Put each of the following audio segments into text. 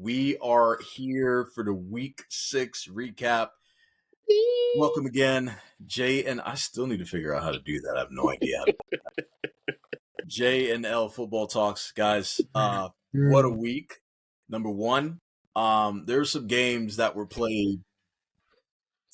We are here for the week 6 recap. Welcome again, J and I still need to figure out how to do that. I have no idea. J and L football talks, guys. What a week. Number one, there's some games that were played.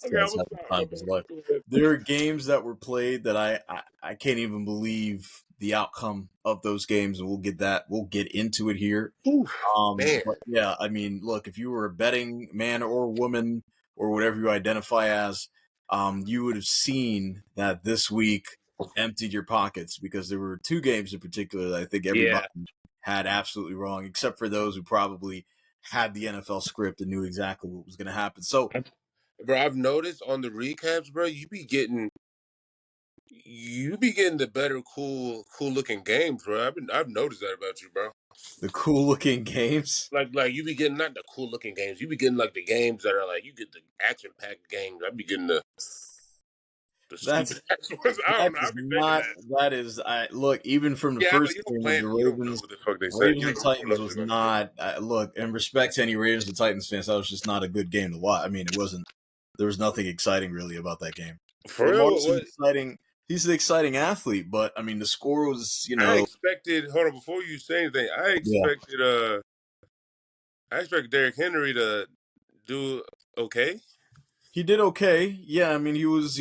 Okay, Guys have the time of his life. There are games that were played that I can't even believe the outcome of those games, and we'll get into it here. Man. But yeah, I mean, look, if you were a betting man or woman or whatever you identify as, you would have seen that this week emptied your pockets because there were two games in particular that I think everybody had absolutely wrong, except for those who probably had the NFL script and knew exactly what was going to happen. So, Bro, I've noticed on the recaps, bro, you be getting the better cool looking games, bro. I've noticed that about you, bro. the cool looking games. Like you be getting not the cool looking games. You be getting like the games that are like you get the action packed games. I be getting the That's stupid ass ones. I don't know. I be thinking that is I look, even from the Yeah, first you don't game of plan. the You don't know Ravens. what the fuck they say. Ravens and Titans was not look, in respect to any Ravens and Titans fans, that was just not a good game to watch. I mean, it wasn't. There was nothing exciting really about that game. For Lamar's real, exciting. He's an exciting athlete, but I mean, the score was, I expected. Hold on, before you say anything, I expected Derrick Henry to do okay. He did okay. Yeah, I mean, he was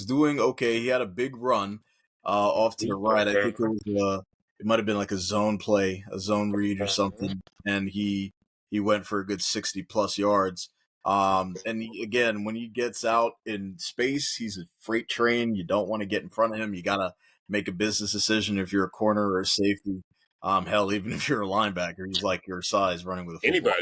doing okay. He had a big run off to the right. I think it might have been like a zone play, a zone read or something, and he went for a good 60+ yards. Again, when he gets out in space, he's a freight train. You don't want to get in front of him. You gotta make a business decision if you're a corner or a safety. Hell, even if you're a linebacker, he's like your size running with a football.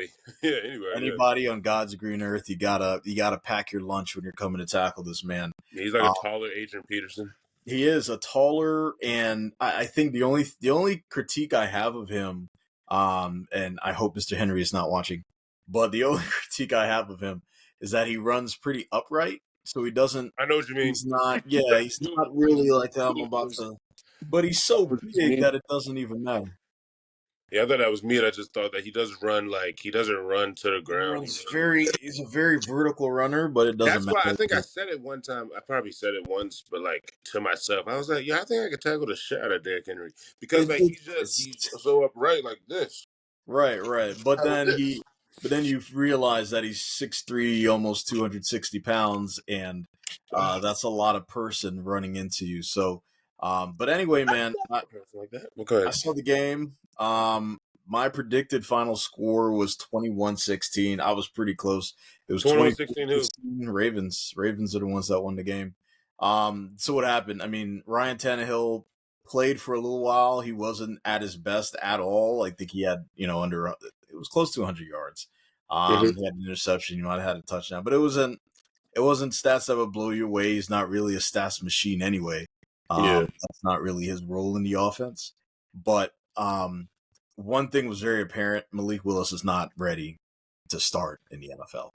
Anybody on God's green earth, you gotta pack your lunch when you're coming to tackle this man. He's like a taller Adrian Peterson. He is a taller, and I think the only critique I have of him, and I hope Mr. Henry is not watching, but the only critique I have of him is that he runs pretty upright, so he doesn't. I know what you mean. He's not. Yeah, he's not really like I'm about to. But he's so big that it doesn't even matter. Yeah, I thought that was me. I just thought that he doesn't run to the ground. He's a very vertical runner, but it doesn't matter. That's why I think I said it one time. I probably said it once, but like to myself, I was like, "Yeah, I think I could tackle the shit out of Derrick Henry because he's so upright like this." Right. But then you realize that he's 6'3", almost 260 pounds, and that's a lot of person running into you. So, but anyway, man, I saw the game. My predicted final score was 21-16. I was pretty close. It was 21-16. Ravens. Ravens are the ones that won the game. So what happened? I mean, Ryan Tannehill played for a little while. He wasn't at his best at all. I think he had, it was close to 100 yards. He had an interception. He might have had a touchdown, but it wasn't stats that would blow you away. He's not really a stats machine anyway. That's not really his role in the offense. But one thing was very apparent: Malik Willis is not ready to start in the NFL.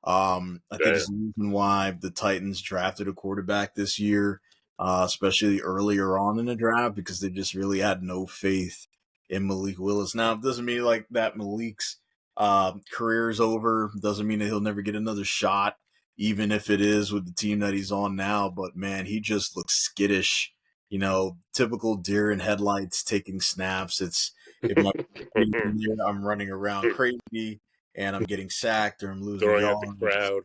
I think it's the reason why the Titans drafted a quarterback this year, especially earlier on in the draft, because they just really had no faith in Malik Willis. Now, it doesn't mean like that Malik's career is over. Doesn't mean that he'll never get another shot, even if it is with the team that he's on now. But man, he just looks skittish. Typical deer in headlights taking snaps. I'm running around crazy and I'm getting sacked or I'm losing yards. The crowd.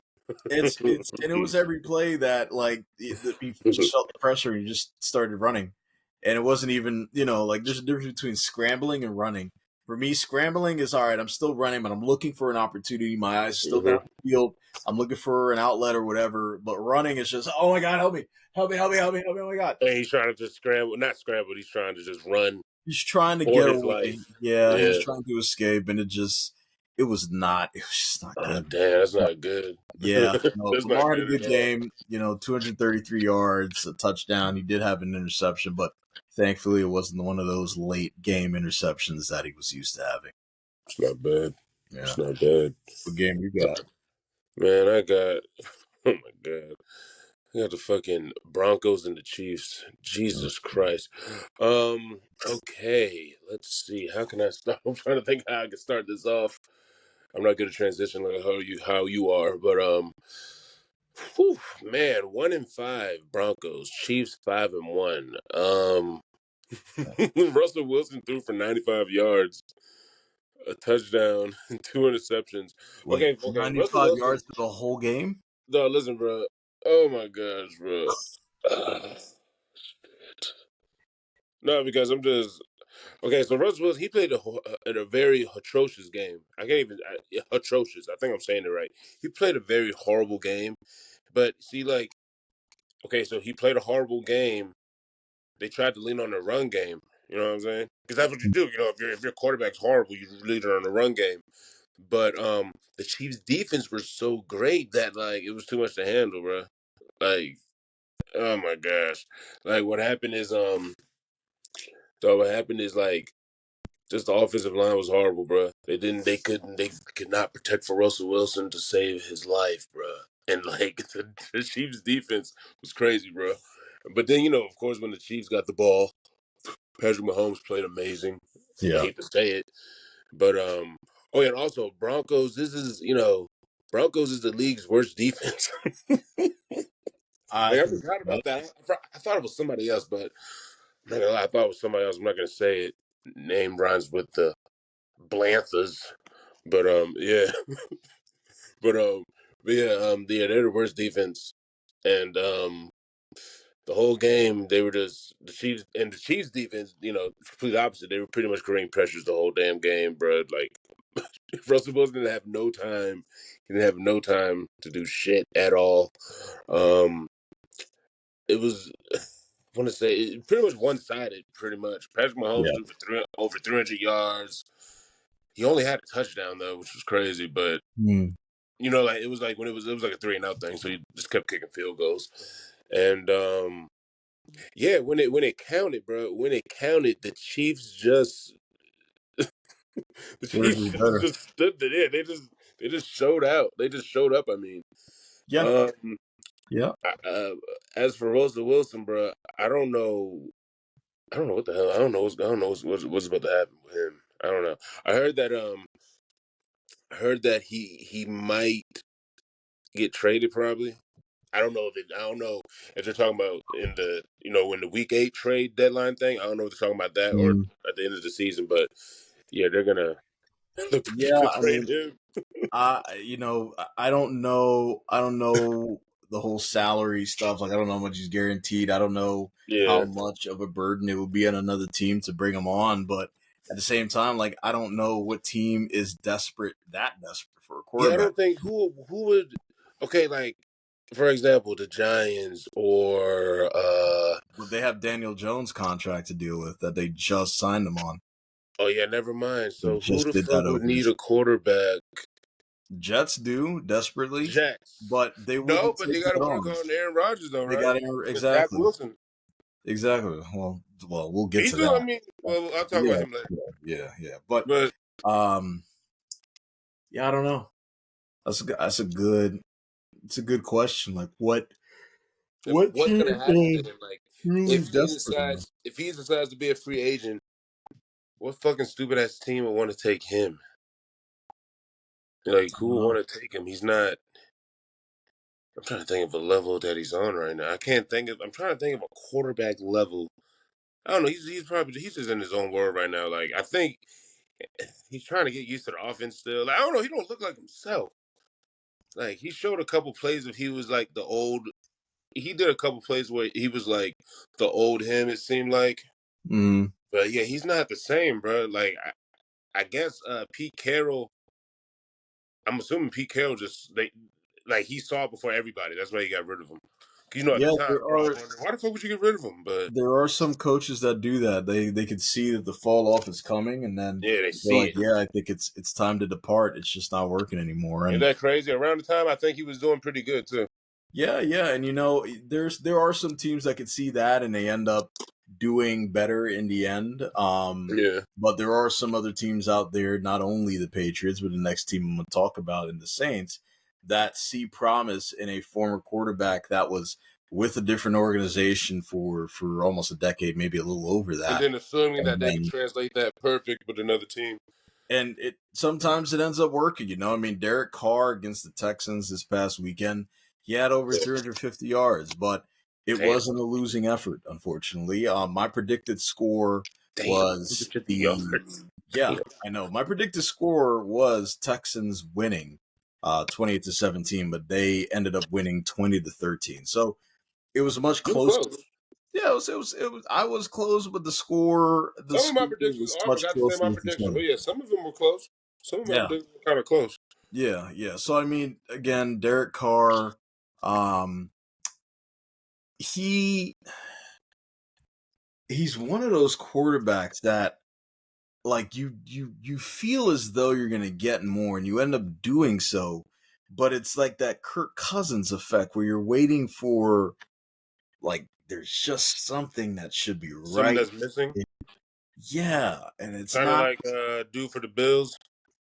And it was every play that like he just felt the pressure and he just started running. And it wasn't even, like there's a difference between scrambling and running. For me, scrambling is all right. I'm still running, but I'm looking for an opportunity. My eyes are still down the field. I'm looking for an outlet or whatever. But running is just, oh my God, help me, oh my God. And he's trying to just not scramble. He's trying to just run. He's trying to get away. Yeah, he's trying to escape, and it was not good. Oh, damn, that's not good. Yeah, Lamar had a good game. 233 yards, a touchdown. He did have an interception, but thankfully it wasn't one of those late game interceptions that he was used to having. It's not bad. Yeah. It's not bad. What game you got? Man, I got. Oh my God. I got the fucking Broncos and the Chiefs. Jesus Christ. Okay, let's see. How can I start? I'm trying to think how I can start this off. I'm not good at transition like how you are, but whew, man, 1-5 Broncos, Chiefs 5-1. Russell Wilson threw for 95 yards, a touchdown, and 2 interceptions. Wait, Okay, Russell 95 Wilson. yards for the whole game? No, listen, bro. Oh my gosh, bro. No, because I'm just okay. So Russell Wilson, he played in a very atrocious game. I can't even atrocious. I think I'm saying it right. He played a very horrible game. But see, like, okay, so he played a horrible game. They tried to lean on the run game. You know what I'm saying? Because that's what you do. You know, if your quarterback's horrible, you lean on the run game. But the Chiefs' defense was so great that like it was too much to handle, bro. Like, oh my gosh, like what happened is like just the offensive line was horrible, bro. They could not protect for Russell Wilson to save his life, bro. And like the Chiefs' defense was crazy, bro. But then of course, when the Chiefs got the ball, Patrick Mahomes played amazing. I Yeah. hate to say it, but oh yeah, and also Broncos. Broncos is the league's worst defense. I Like I can forgot about that. I thought it was somebody else, but I'm not gonna lie, I thought it was somebody else. I'm not gonna say it. Name rhymes with the Blanthas, but yeah, yeah, they're the worst defense, and the whole game they were just the Chiefs defense, complete opposite. They were pretty much creating pressures the whole damn game, bro. Like Russell Wilson didn't have no time. He didn't have no time to do shit at all. It was. I want to say it pretty much one sided. Pretty much, Patrick Mahomes Yeah. threw for over 300 yards. He only had a touchdown though, which was crazy. But like it was like when it was like a 3-0 thing, so he just kept kicking field goals. And yeah, when it counted, bro, the Chiefs just just stood there. They just showed out. They just showed up. I mean, Yeah. Yeah. as for Russell Wilson, bro, I don't know. I don't know what the hell. I don't know what's about to happen with him. I don't know. I heard that he might get traded probably. I don't know if they're talking about in the when the week 8 trade deadline thing. I don't know if they're talking about that or at the end of the season, but yeah, they're gonna Yeah, I trade mean, him. I don't know. I don't know the whole salary stuff. Like, I don't know how much he's guaranteed. I don't know how Yeah. much of a burden it would be on another team to bring him on. But at the same time, like, I don't know what team is desperate for a Yeah, I quarterback. don't think who would. Okay, like for example, the Giants or But they have Daniel Jones' contract to deal with that they just signed him on. oh yeah, never mind. They So who just the did that fuck would need a quarterback? Jets do desperately, Jets. but they No, wouldn't but take they got to that work on. on Aaron Rodgers though, They right? got Zach exactly. Wilson. Exactly. Well, we'll get Me to too. that. I mean, well, I'll talk about him later. Yeah. But But yeah, I don't know. That's a good question. Like, what what's team gonna happen to is him? Like, really desperate enough? if he decides to be a free agent, what fucking stupid ass team would want to take him? Like, I who don't would know. want to take him? He's not. I'm trying to think of a level that he's on right now. I can't think of. I'm trying to think of a quarterback level. I don't know. He's just in his own world right now. Like, I think he's trying to get used to the offense still. Like, I don't know. He don't look like himself. Like, he showed a couple plays of he was like the old. He did a couple plays where he was like the old him. It seemed like, but yeah, he's not the same, bro. Like, I guess Pete Carroll. I'm assuming Pete Carroll he saw it before everybody. That's why he got rid of him. At Yeah, the time, bro, I was wondering why the fuck would you get rid of him? But there are some coaches that do that. They can see that the fall off is coming, and then yeah, they they're see like, it. "Yeah, I think it's time to depart. It's just not working anymore." Isn't And that crazy? Around the time, I think he was doing pretty good too. yeah, and there are some teams that could see that, and they end up doing better in the end. Yeah. But there are some other teams out there, not only the Patriots, but the next team I'm going to talk about in the Saints, that see promise in a former quarterback that was with a different organization for almost a decade, maybe a little over that. And then assuming that And they can then, translate that perfect with another team. and it sometimes it ends up working. I mean, Derek Carr against the Texans this past weekend, he had over Yeah. 350 yards, but it Damn. wasn't a losing effort, unfortunately. My predicted score Damn. was 150 the yards. yeah, Damn. I know. My predicted score was Texans winning 28-17, but they ended up winning 20-13. So it was much You were closer. close. Yeah, it was. I was close, but the score Some of my predictions, was oh, I much forgot to say closer my with the prediction, 20. but yeah, some of them were close. Some of my Yeah, predictions were kind of close. yeah, yeah. So I mean, again, Derek Carr, um, he he's one of those quarterbacks that like you feel as though you're gonna get more, and you end up doing so, but it's like that Kirk Cousins effect where you're waiting for like there's just something that should be Something right. that's missing. Yeah, and it's Kind of not like due for the Bills.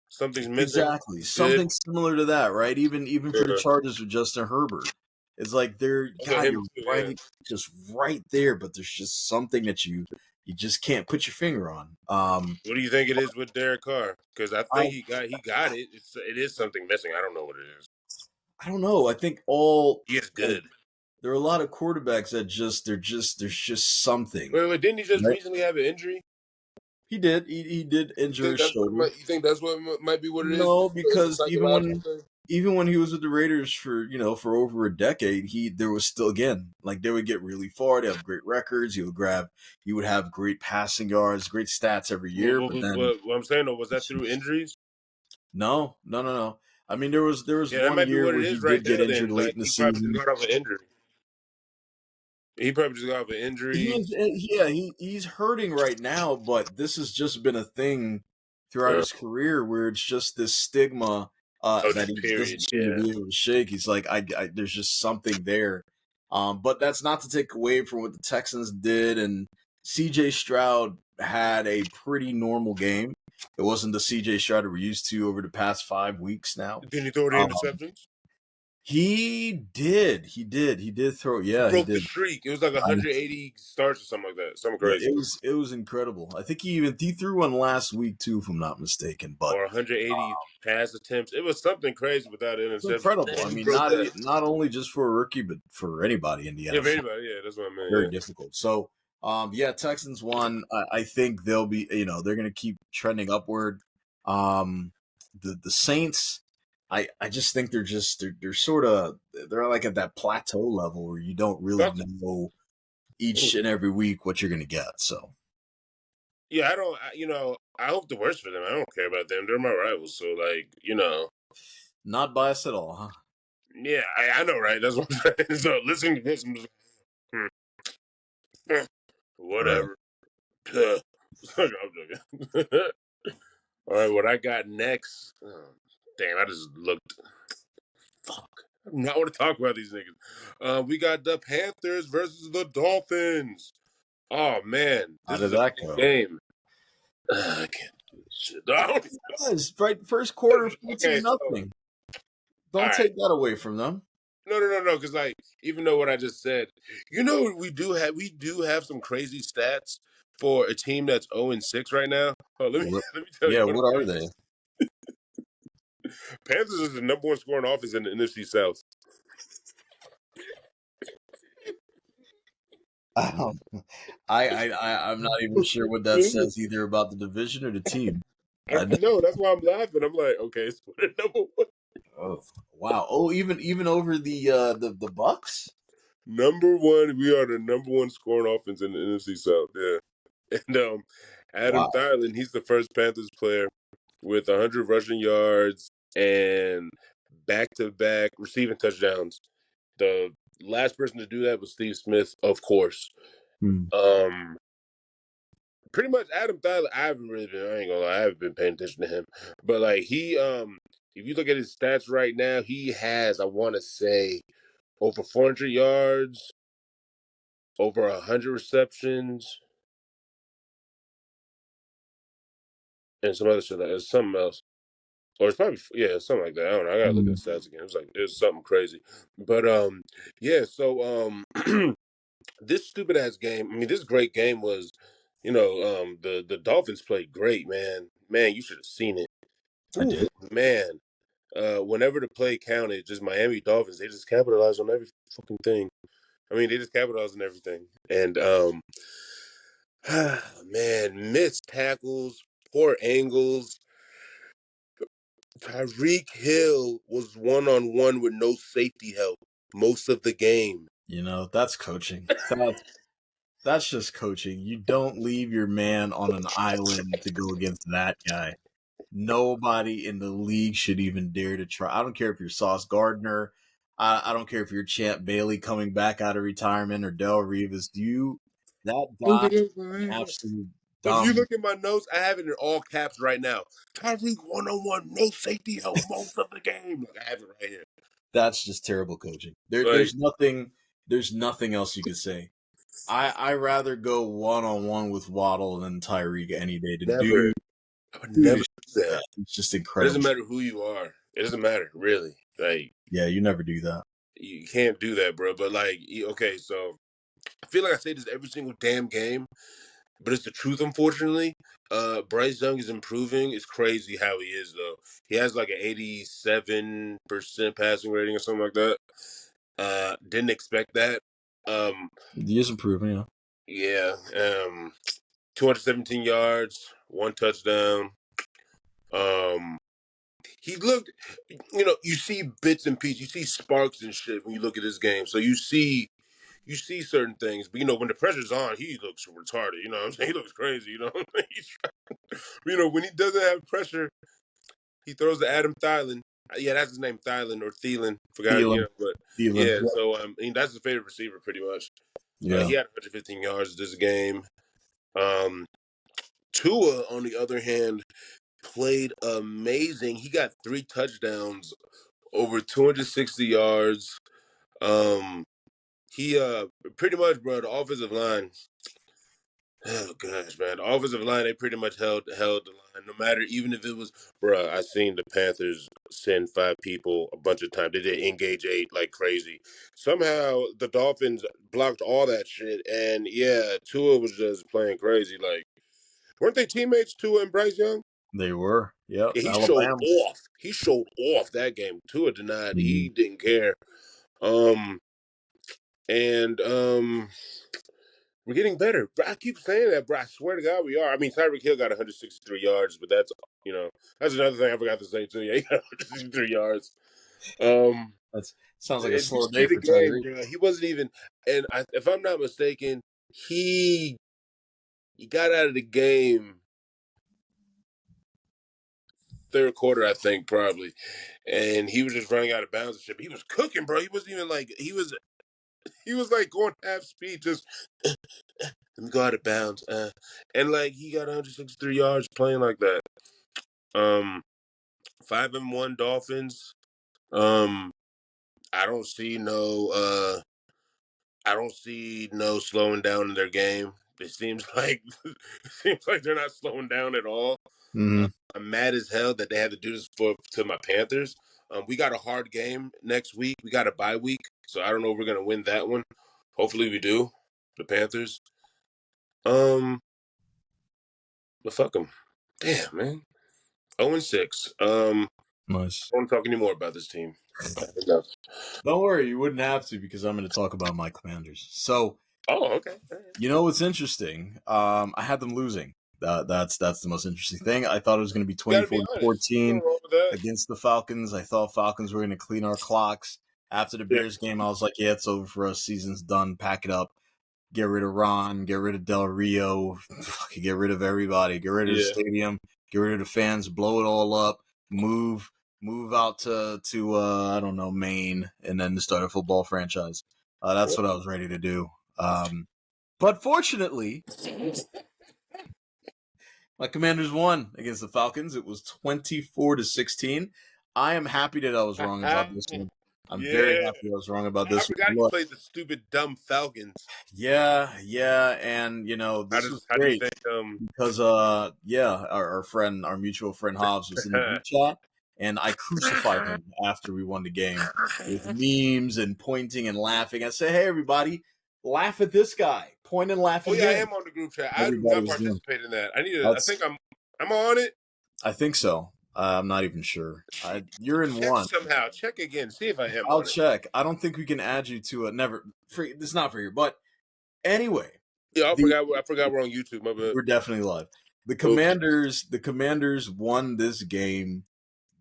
Something's missing. exactly He's good. something similar to that, right? Even for the Yeah. Chargers with Justin Herbert, it's like they're Also God, him you're too, yeah. right, just right there, but there's just something that you just can't put your finger on. What do you think it is with Derek Carr? Because I I think he got it. It is something missing. I don't know what it is. I don't know. I think all He is like good. there are a lot of quarterbacks that just there's just something. Wait, didn't he just Right? recently have an injury? He did You injure think his that's what it shoulder. might? You think that's what might be what it is? No, It's a because psychological thing. even when he was with the Raiders for for over a decade, there was still again like they would get really far. They have great records. He would have great passing yards, great stats every What, year. what, But what, then what I'm saying though, was that through injuries? no, no, no, no. I mean there was Yeah, that one might be year what it where he is right did get there. injured Then, late like in the he probably just season. got off an injury. He probably just got off an He injury. is, yeah, he's hurting right now, but this has just been a thing throughout Uh, his career where it's just this stigma oh, that just he doesn't period. seem to Yeah. be able to shake. He's like, there's just something there. But that's not to take away from what the Texans did. And C.J. Stroud had a pretty normal game. It wasn't the C.J. Stroud that we're used to over the past 5 weeks now. Didn't he throw the Um, interceptions? he did throw. He Yeah, he broke the did. streak. It was like 180 starts or something like that. Something Yeah, crazy. it was incredible. I think he threw one last week too, if I'm not mistaken. But Or 180 pass attempts. It was something crazy without it's interception. incredible. I And he mean, broke that. not only just for a rookie, but for anybody in the Yeah, for NFL, anybody. Yeah, that's what I meant. very Yeah. difficult. So, yeah, Texans won. I think they'll be, they're going to keep trending upward. The Saints, I just think they're sort of they're like at that plateau level where you don't really Fuck. know each and every week what you're going to get. So. Yeah, I don't. I hope the worst for them. I don't care about them. They're my rivals. So, Not biased at all, huh? yeah, I know, right? That's what I'm saying. So, listening to this, I'm just like, Right. whatever. I'm joking. All right, what I got next? Oh, damn, I just looked. Fuck. I do not want to talk about these niggas. We got the Panthers versus the Dolphins. Oh man, How this did is a that big go? game. I can't do this shit. I don't even Was right first quarter know. Okay, 14 so nothing. all Don't right. take that away from them. No. Because even though what I just said, we do have some crazy stats for a team that's 0-6 right now. Oh, let me What, let me tell you. yeah, Hold what on, are wait. they? Panthers is the number one scoring offense in the NFC South. Um, I'm not even sure what that says either about the division or the team. I know. That's why I'm laughing. I'm like, okay, so they're number one. Oh wow! Oh, even over the Bucks. Number one, we are the number one scoring offense in the NFC South. Yeah, and Adam Wow. Thielen, he's the first Panthers player with 100 rushing yards and back-to-back receiving touchdowns. The last person to do that was Steve Smith, of course. Hmm. Pretty much Adam Thielen. I ain't gonna lie, I haven't been paying attention to him, but like if you look at his stats right now, he has, I want to say, over 400 yards, over 100 receptions, and some other shit. It's something else. Or it's probably, yeah, something like that. I don't know. I gotta look at Hmm. the stats again. It's something crazy. But yeah. So this stupid ass game. I mean, this great game was The Dolphins played great, man. Man, you should have seen it. I Ooh, did. man. Whenever the play counted, just Miami Dolphins, they just capitalized on every fucking thing. I mean, they just capitalized on everything. And man, missed tackles, poor angles. Tyreek Hill was 1-on-1 with no safety help most of the game. That's coaching. That's just coaching. You don't leave your man on an island to go against that guy. Nobody in the league should even dare to try. I don't care if you're Sauce Gardner. I don't care if you're Champ Bailey coming back out of retirement or Del Rivas. That guy, absolute If you dumb. look at my notes, I have it in all caps right now. Tyreek 1-on-1, no safety help most of the game. Like, I have it right here. That's just terrible coaching. Right. There's nothing else you could say. I rather go 1-on-1 with Waddle than Tyreek any day. Never. I would never do that. It's just It incredible. doesn't matter who you are. It doesn't matter, really. Like, Yeah, you never do that. you can't do that, bro. But like, okay, so I feel like I say this every single damn game, but it's the truth, unfortunately. Bryce Young is improving. It's crazy how he is, though. He has like an 87% passing rating or something like that. Didn't expect that. He is improving, yeah. 217 yards, 1 touchdown. He looked, you see bits and pieces, you see sparks and shit when you look at this game. So you see certain things, but when the pressure's on, he looks retarded. You know what I'm saying? He looks crazy. When he doesn't have pressure, he throws to Adam Thielen. Yeah, that's his name, Thielen or Thielen. Forgot, Thielen. but Thielen. yeah. So that's his favorite receiver, pretty much. Yeah. He had 115 yards this game. Tua, on the other hand, played amazing. He got 3 touchdowns, over 260 yards. He pretty much, bro, the offensive line. Oh gosh, man, the offensive line, they pretty much held the line. No matter, even if it was, bro, I seen the Panthers send 5 people a bunch of times. They did engage 8 like crazy. Somehow the Dolphins blocked all that shit, and yeah, Tua was just playing crazy. Like, weren't they teammates, Tua and Bryce Young? They were. Yep. Yeah, he showed Alabama. off. He showed off that game. Tua did not. He didn't care. We're getting better. I keep saying that, bro. I swear to God, we are. I mean, Tyreek Hill got 163 yards, but that's another thing I forgot to say too. Yeah, he got 163 yards. That sounds like a slow day for Tyreek. Bro. He wasn't even, and if I'm not mistaken, he got out of the game third quarter, I think, probably, and he was just running out of bounds and shit. But he was cooking, bro. He wasn't even like he was like going half speed, just let me go out of bounds. And like he got 163 yards playing like that. 5-1 Dolphins. I don't see no slowing down in their game. It seems like they're not slowing down at all. Mm-hmm. I'm mad as hell that they had to do this to my Panthers. We got a hard game next week. We got a bye week, so I don't know if we're gonna win that one. Hopefully we do. The Panthers. But fuck them. Damn, man. 0-6. Nice. I don't want to talk anymore about this team. Don't worry, you wouldn't have to because I'm going to talk about my Commanders. So, okay. You know what's interesting? I had them losing. That's the most interesting thing. I thought it was going to be 24-14 against the Falcons. I thought Falcons were going to clean our clocks. After the Bears game, I was like, yeah, it's over for us. Season's done. Pack it up. Get rid of Ron. Get rid of Del Rio. Get rid of everybody. Get rid of the stadium. Get rid of the fans. Blow it all up. Move out to I don't know, Maine, and then start a football franchise. That's what I was ready to do. But fortunately, my Commanders won against the Falcons. It was 24-16. I am happy that I was wrong about this one. I'm very happy I was wrong about this one. I forgot you played the stupid, dumb Falcons. Yeah, and this was great because our mutual friend Hobbs was in the group chat, and I crucified him after we won the game with memes and pointing and laughing. I said, "Hey, everybody, laugh at this guy point and laugh Oh and yeah, I grin. am on the group chat. I do Everybody not was doing. participate in that. I need to. I That's. think I'm on it. I think so. I'm not even sure. You're in Check one. somehow. Check again. See if I am I'll on it. check. I don't think we can add you to a never. Free. It's not for you. But anyway, Yeah, I the forgot. I forgot we're on YouTube. My bad. we're definitely live. Oops, The Commanders won this game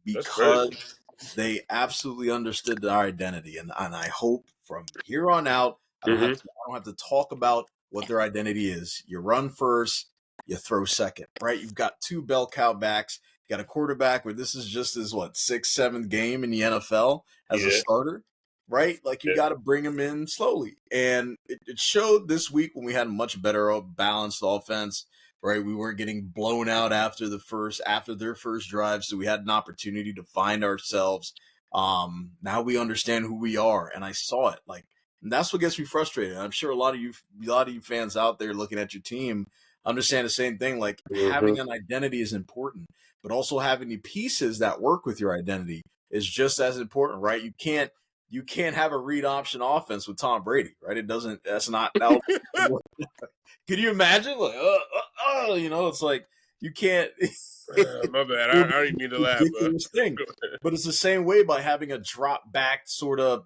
that's crazy. because they absolutely understood our identity, and I hope from here on out, Mm-hmm. I don't have to talk about what their identity is. You run first, you throw second, right? You've got two bell cow backs. You got a quarterback where this is just his sixth, seventh game in the NFL as a Yeah. starter, right? Like you Yeah. got to bring him in slowly, and it showed this week when we had a much better balanced offense. Right, we weren't getting blown out after their first drive, so we had an opportunity to find ourselves. Now we understand who we are, and I saw it. And that's what gets me frustrated. I'm sure a lot of you fans out there looking at your team understand the same thing. Like Mm-hmm. having an identity is important, but also having the pieces that work with your identity is just as important, right? You can't have a read option offense with Tom Brady, right? It doesn't. That's not. That Can you imagine? It's like you can't. My bad. It would I be didn't mean to a laugh, bro. ridiculous thing. Go ahead. But it's the same way by having a drop back sort of,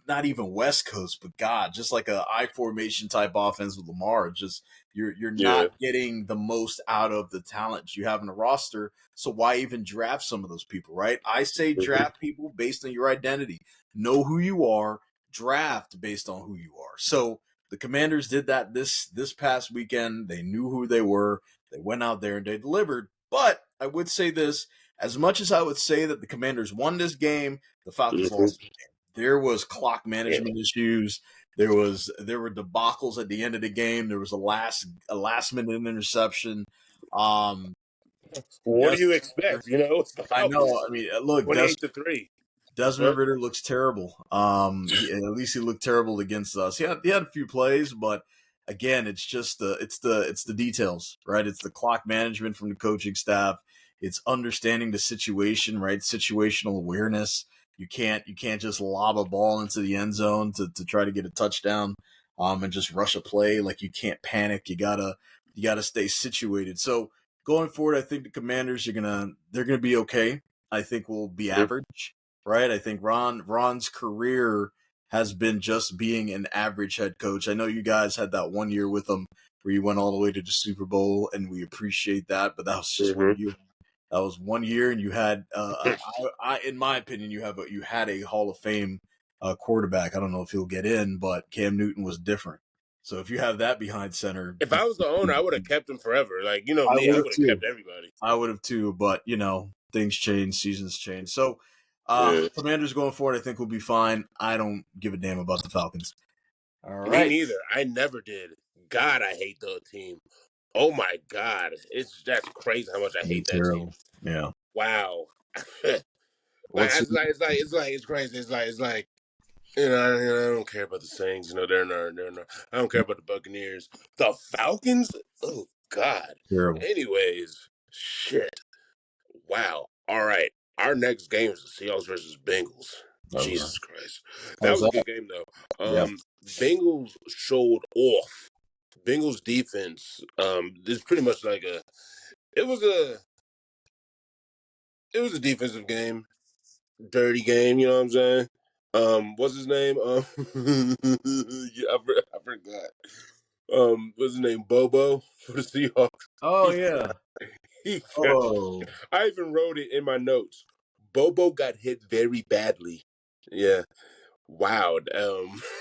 not even West Coast, but God, just like a I formation type offense with Lamar. Just you're Yeah. not getting the most out of the talent you have in the roster. So why even draft some of those people, right? I say Mm-hmm. draft people based on your identity. Know who you are, draft based on who you are. So the Commanders did that this past weekend. They knew who they were. They went out there and they delivered. But I would say this, as much as I would say that the Commanders won this game, the Falcons Mm-hmm. lost the game. There was clock Yeah. management issues. There were debacles at the end of the game. There was a last minute interception. What do you expect? You know, it's the I know. Falcons. I mean, look, 28-3. Desmond What? Ritter looks terrible. At least he looked terrible against us. He had a few plays, but again, it's the details, right? It's the clock management from the coaching staff. It's understanding the situation, right? Situational awareness. You can't just lob a ball into the end zone to try to get a touchdown, and just rush a play. Like you can't panic. You gotta stay situated. So going forward, I think the Commanders they're gonna be okay. I think we'll be average, right? I think Ron's career has been just being an average head coach. I know you guys had that 1 year with him where you went all the way to the Super Bowl, and we appreciate that. But that was just Mm-hmm. 1 year. That was 1 year, and you had, in my opinion, you had a Hall of Fame quarterback. I don't know if he'll get in, but Cam Newton was different. So if you have that behind center, If I was the owner, I would have kept him forever. Like, you know I me, I would have would have too. kept everybody. I would have too, but things change, seasons change. So, Yeah. Commanders going forward, I think we'll be fine. I don't give a damn about the Falcons. All Me right, neither. I never did. God, I hate the team. Oh my God, that's crazy how much I me hate that team. terrible. Yeah. Wow. like What's it's crazy. It's like I don't care about the Saints. You know they're not. I don't care about the Buccaneers. The Falcons. Oh God. terrible? Anyways, shit. Wow. All right. Our next game is the Seahawks versus Bengals. Okay. Jesus Christ. That How's was a that? good game though. Yeah. Bengals showed off. Bengals defense. This pretty much like it was a it was a defensive game, dirty game. You know what I'm saying? What's his name? Yeah, I forgot. What's his name? Bobo for the Seahawks. Oh He yeah. he got, Oh, I even wrote it in my notes. Bobo got hit very badly. Yeah. Wow.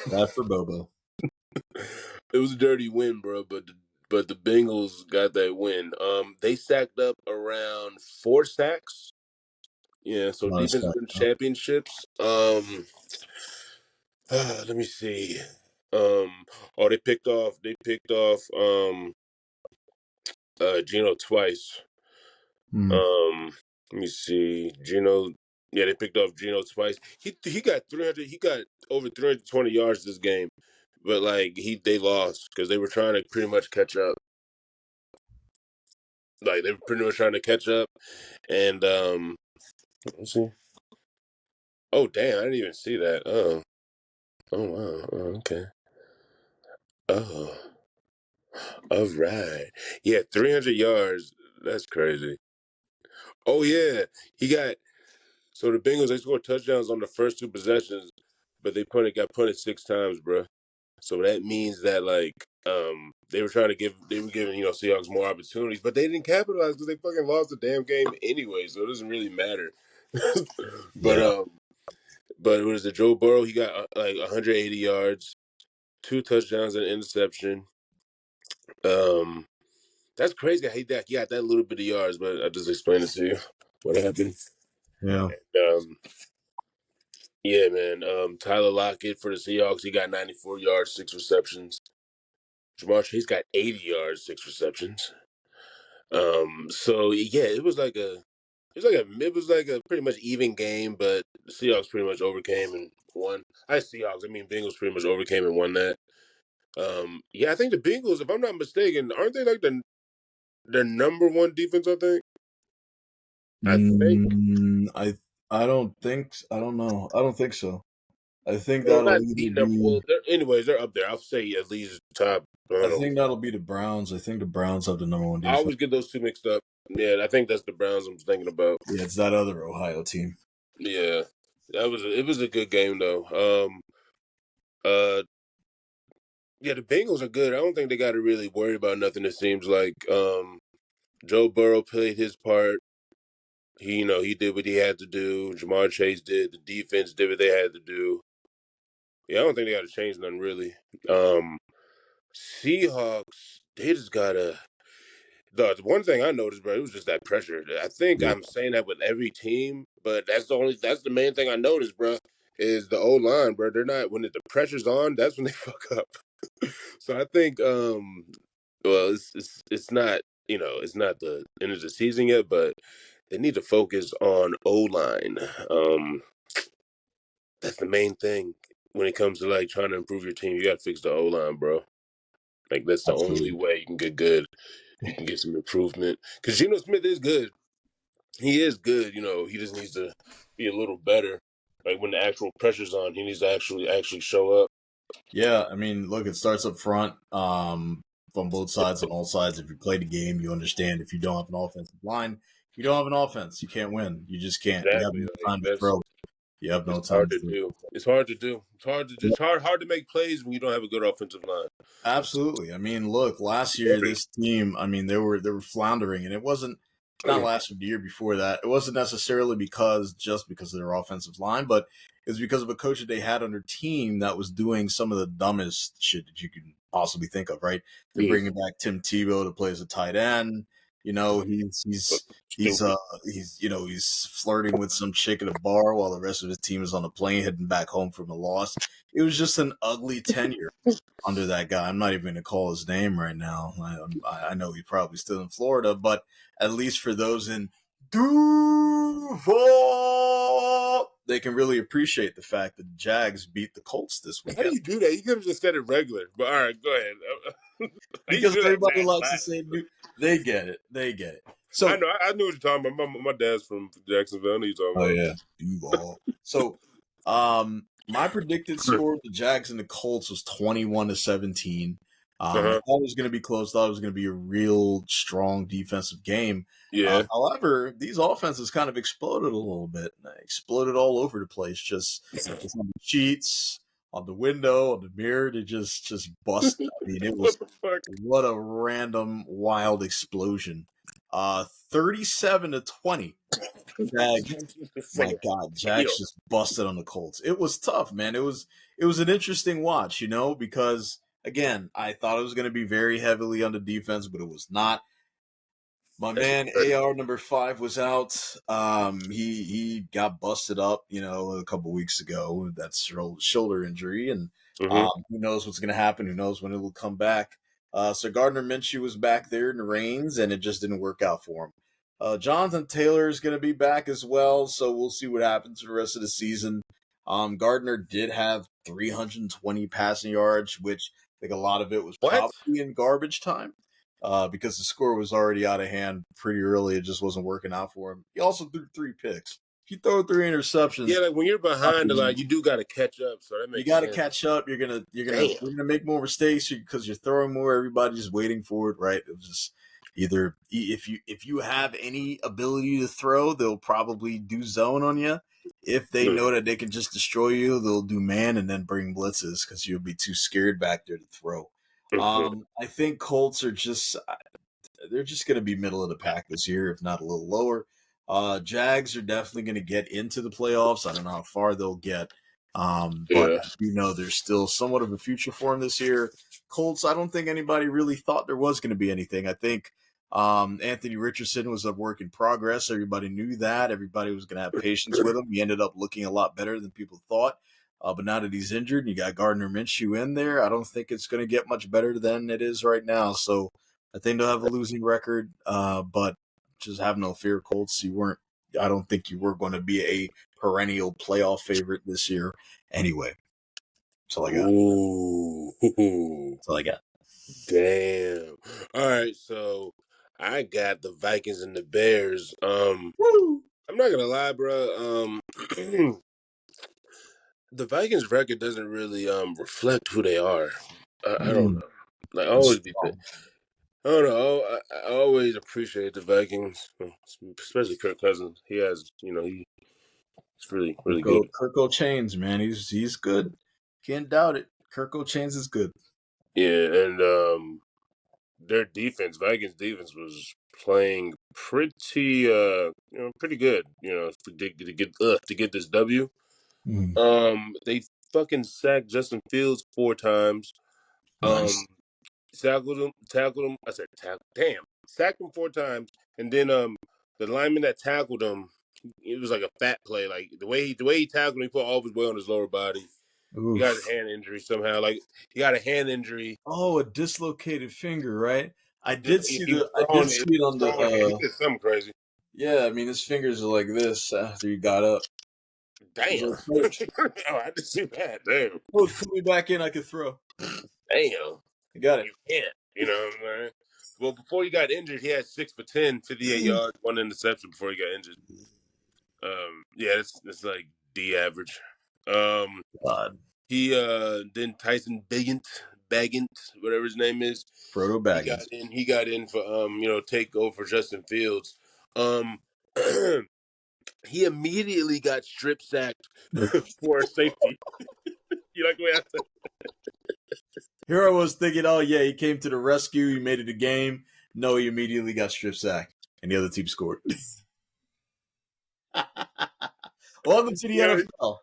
bad for Bobo. It was a dirty win, bro. But the Bengals got that win. They sacked up around 4 sacks. Yeah. So Nice defense back. wins championships. Let me see. Oh, they picked off Gino twice. Hmm. Let me see. Gino, yeah, they picked off Gino twice. He got 300. He got over 320 yards this game, but like they lost because they were trying to pretty much catch up. Like they were pretty much trying to catch up, and let's see. Oh damn, I didn't even see that. Oh wow. Oh, okay. Oh. All right. Yeah, 300 yards. That's crazy. Oh, yeah. He got so the Bengals, they scored touchdowns on the first two possessions, but got punted 6 times, bro. So that means that they were giving Seahawks more opportunities, but they didn't capitalize because they fucking lost the damn game anyway. So it doesn't really matter. but Yeah. um, but what is it? Joe Burrow, he got like 180 yards, 2 touchdowns and an interception. Um, that's crazy. I hate that he got that little bit of yards, but I just explained it to you what happened. Yeah. Um, yeah, man. Tyler Lockett for the Seahawks, he got 94 yards, 6 receptions. Jamar Chase got 80 yards, 6 receptions. So yeah, it was like a pretty much even game, but the Seahawks pretty much overcame and won. Bengals pretty much overcame and won that. Yeah, I think the Bengals, if I'm not mistaken, aren't they like the number one defense? I think. I don't think. I don't know. I don't think so. I think Well, that'll not either the number. be. Well, they're up there. I'll say at least top. I I don't know. think that'll be the Browns. I think the Browns have the number one I defense. always get those two mixed up. Yeah, I think that's the Browns I'm thinking about. Yeah, it's that other Ohio team. Yeah, it was a good game though. Uh, yeah, the Bengals are good. I don't think they got to really worry about nothing. It seems like Joe Burrow played his part. He did what he had to do. Jamar Chase did. The defense did what they had to do. Yeah, I don't think they got to change nothing really. Seahawks, they just gotta. The one thing I noticed, bro, it was just that pressure. I think Yeah. I'm saying that with every team, but that's the main thing I noticed, bro, is the O line, bro. They're not when the pressure's on, that's when they fuck up. So I think, well, it's not it's not the end of the season yet, but they need to focus on O line. That's the main thing when it comes to like trying to improve your team. You got to fix the O line, bro. Like that's the only Absolutely. way you can get good. You can get some improvement because Geno Smith is good. He is good. He just needs to be a little better. Like when the actual pressure's on, he needs to actually show up. Yeah, I mean, look, it starts up front, from both sides on all sides. If you play the game, you understand. If you don't have an offensive line, you don't have an offense. You can't win. You just can't. You have Exactly. no Like time to that's throw. You have no it's time hard to to throw. do. It's hard to do. It's hard to make plays when you don't have a good offensive line. Absolutely. I mean, look, last year this team, I mean, they were floundering, and it wasn't not last year, the year before that. It wasn't necessarily just because of their offensive line, but it's because of a coach that they had on their team that was doing some of the dumbest shit that you can possibly think of. Right? They're Mm. bringing back Tim Tebow to play as a tight end. You know, he's Stupid. he's flirting with some chick at a bar while the rest of his team is on a plane heading back home from a loss. It was just an ugly tenure under that guy. I'm not even going to call his name right now. I know he's probably still in Florida, but at least for those in Duval, they can really appreciate the fact that the Jags beat the Colts this How do weekend. you do that? You could have just said it regular. But all right, go ahead. How you Because do that everybody that likes to fast? say they get it. They get it. I So, know. I knew what you're talking about. My dad's from Jacksonville. I know what you're oh talking yeah, Duval. So, my predicted about. score of the Jags and the Colts was 21-17. I Uh-huh. thought it was going to be close. Thought it was going to be a real strong defensive game. Yeah. However, these offenses kind of exploded a little bit. They exploded all over the place. Just on the sheets, on the window, on the mirror. They just bust. I mean, it was What the fuck? what a random wild explosion. 37-20. Jags, This my nigga God, fail. Jags just busted on the Colts. It was tough, man. It was an interesting watch, because again, I thought it was going to be very heavily on the defense, but it was not. My That's man crazy. AR number 5 was out. He got busted up, a couple weeks ago. That's shoulder injury, and Mm-hmm. who knows what's going to happen? Who knows when it will come back? So Gardner Minshew was back there in the reins, and it just didn't work out for him. Jonathan Taylor is going to be back as well, so we'll see what happens for the rest of the season. Gardner did have 320 passing yards, which I think a lot of it was What? probably in garbage time because the score was already out of hand pretty early. It just wasn't working out for him. He also threw 3 picks. If you throw 3 interceptions, Yeah, like when you're behind a lot, you you do got to catch up. So that makes got to sense. catch up. Damn. You're gonna make more mistakes because you're throwing more. Everybody's just waiting for it, right? It was just either if you have any ability to throw, they'll probably do zone on you. If they Mm, know that they can just destroy you, they'll do man and then bring blitzes because you'll be too scared back there to throw. mhm. I think Colts are they're just going to be middle of the pack this year, if not a little lower. Jags are definitely going to get into the playoffs. I don't know how far they'll get, but Yeah. you know there's still somewhat of a future for them this year. Colts, I don't think anybody really thought there was going to be anything. I think Anthony Richardson was a work in progress. Everybody knew that. Everybody was going to have patience with him. He ended up looking a lot better than people thought. But now that he's injured, and you got Gardner Minshew in there. I don't think it's going to get much better than it is right now. So I think they'll have a losing record, but just have no fear, Colts. I don't think you were going to be a perennial playoff favorite this year anyway. That's all I got. Ooh. That's all I got. Damn. All right, so I got the Vikings and the Bears. Woo! I'm not gonna lie, bro. The Vikings record doesn't really reflect who they are. I don't know. Like I It's always be, I don't know. I always appreciate the Vikings, especially Kirk Cousins. He has, he's really good. Kirko Chains, man. He's good. Can't doubt it. Kirko Chains is good. Yeah, and their defense, Vikings defense, was playing pretty good. To get this W. Mm. They fucking sacked Justin Fields 4 times. Nice. Um, tackled him. I said tackle. Damn, sacked him 4 times, and then the lineman that tackled him, it was like a fat play. Like the way he tackled him, he put all of his weight on his lower body. He got a Oof. hand injury somehow. Like he got a hand injury. Oh, a dislocated finger, right? He was I did throwing it. see it He was on the throwing it. He did something crazy. yeah, I mean his fingers are like this after he got up. He's Damn. like, Coach, Oh, I didn't see that. Damn. Coach, put me back in, I could throw. Damn. I got it. You can't. You know what I'm saying? Well, before he got injured, he had 6 for 10, 58 yards, 1 interception before he got injured. Yeah, it's like D average. Um, God. he then Tyson Bagant, whatever his name is, Proto he got Baggins. in. He got in for take over for Justin Fields. Um, he immediately got strip sacked for a safety. You like the way I said? Here I was thinking, oh yeah, he came to the rescue, he made it a game. No, he immediately got strip sacked, and the other team scored. Welcome to the Yeah, NFL.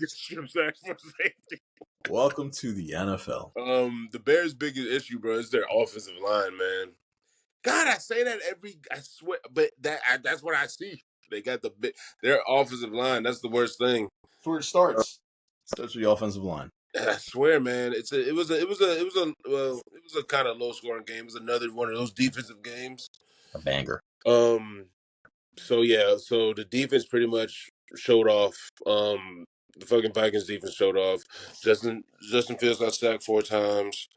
strip sacked for safety. Welcome to the NFL. The Bears' biggest issue, bro, is their offensive line, man. God, I say that I swear, but that's what I see. They got their offensive line. That's the worst thing. That's where it starts. Starts with the offensive line. I swear, man. It was a kind of low scoring game. It was another one of those defensive games. A banger. So yeah, so the defense pretty much showed off. The fucking Vikings defense showed off. Justin Fields got sacked 4 times.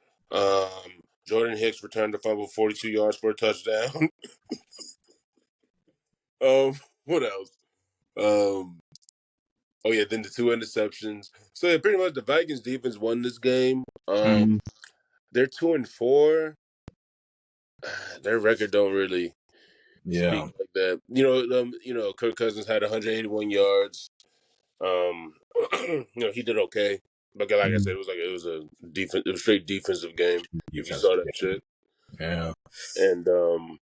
Jordan Hicks returned the fumble 42 yards for a touchdown. What else? Oh yeah, then the 2 interceptions. So yeah, pretty much the Vikings defense won this game. They're 2-4. Their record don't really speak Yeah. like that. Kirk Cousins had 181 yards. He did okay. But like I said, it was a straight defensive game. If you Defense. saw that shit. Yeah. And I'm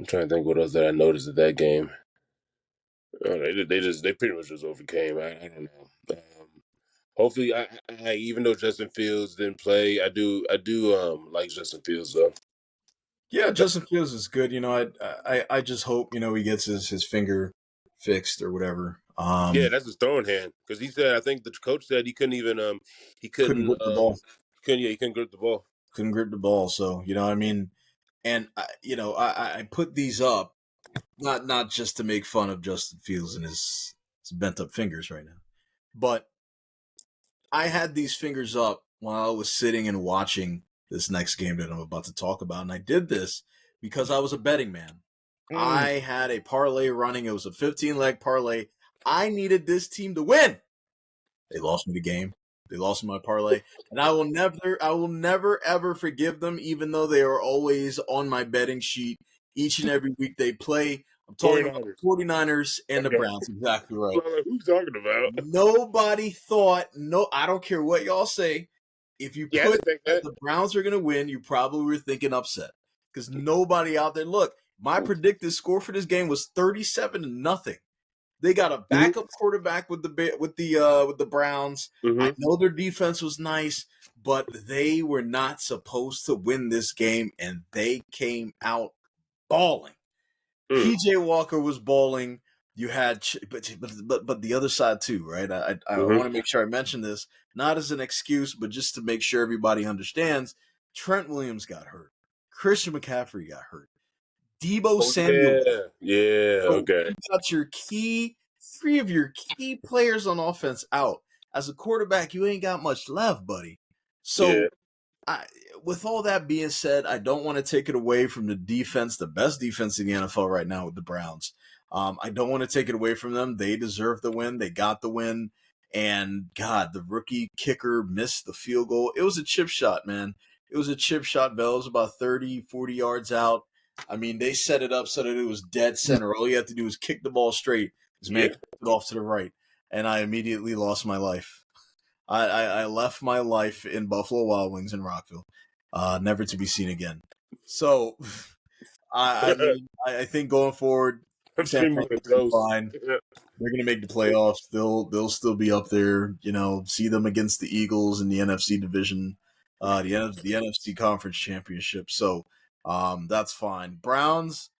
trying to think what else that I noticed at that game. They pretty much just overcame. I don't know. Hopefully, I even though Justin Fields didn't play, I do like Justin Fields though. Yeah, Justin Fields is good. I just hope he gets his finger fixed or whatever. Yeah, that's his throwing hand because he said I think the coach said he couldn't even he Couldn't couldn't grip the ball. he couldn't grip the ball. Couldn't grip the ball. So I mean, and I put these up not just to make fun of Justin Fields and his bent up fingers right now, but I had these fingers up while I was sitting and watching this next game that I'm about to talk about, and I did this because I was a betting man. I had a parlay running. It was a 15-leg parlay. I needed this team to win. They lost me the game. They lost my parlay, and I will never, ever forgive them. Even though they are always on my betting sheet each and every week they play. I'm talking about the 49ers and the Browns. Exactly right. Who's talking about? Nobody thought. No, I don't care what y'all say. If you put that the Browns are going to win, you probably were thinking upset because nobody out there. Look, my predicted score for this game was 37-0. They got a backup quarterback with the Browns. I know their defense was nice, but they were not supposed to win this game, and they came out balling. PJ Walker was balling. You had, but the other side too, right? I want to make sure I mention this, not as an excuse, but just to make sure everybody understands. Trent Williams got hurt. Christian McCaffrey got hurt. Debo Samuel. Okay. You got three of your key players on offense out. As a quarterback, you ain't got much left, buddy. So, with all that being said, I don't want to take it away from the defense, the best defense in the NFL right now with the Browns. I don't want to take it away from them. They deserve the win. They got the win. And, God, the rookie kicker missed the field goal. It was a chip shot, man. It was a chip shot, Bell. It was about 30, 40 yards out. I mean, they set it up so that it was dead center. All you have to do is kick the ball straight. This man kicked it off to the right. And I immediately lost my life. I left my life in Buffalo Wild Wings in Rockville, never to be seen again. So, I mean, I think going forward, San Francisco's fine. They're going to make the playoffs. They'll still be up there. You know, see them against the Eagles in the NFC division, the NFC Conference Championship. So, that's fine. Browns,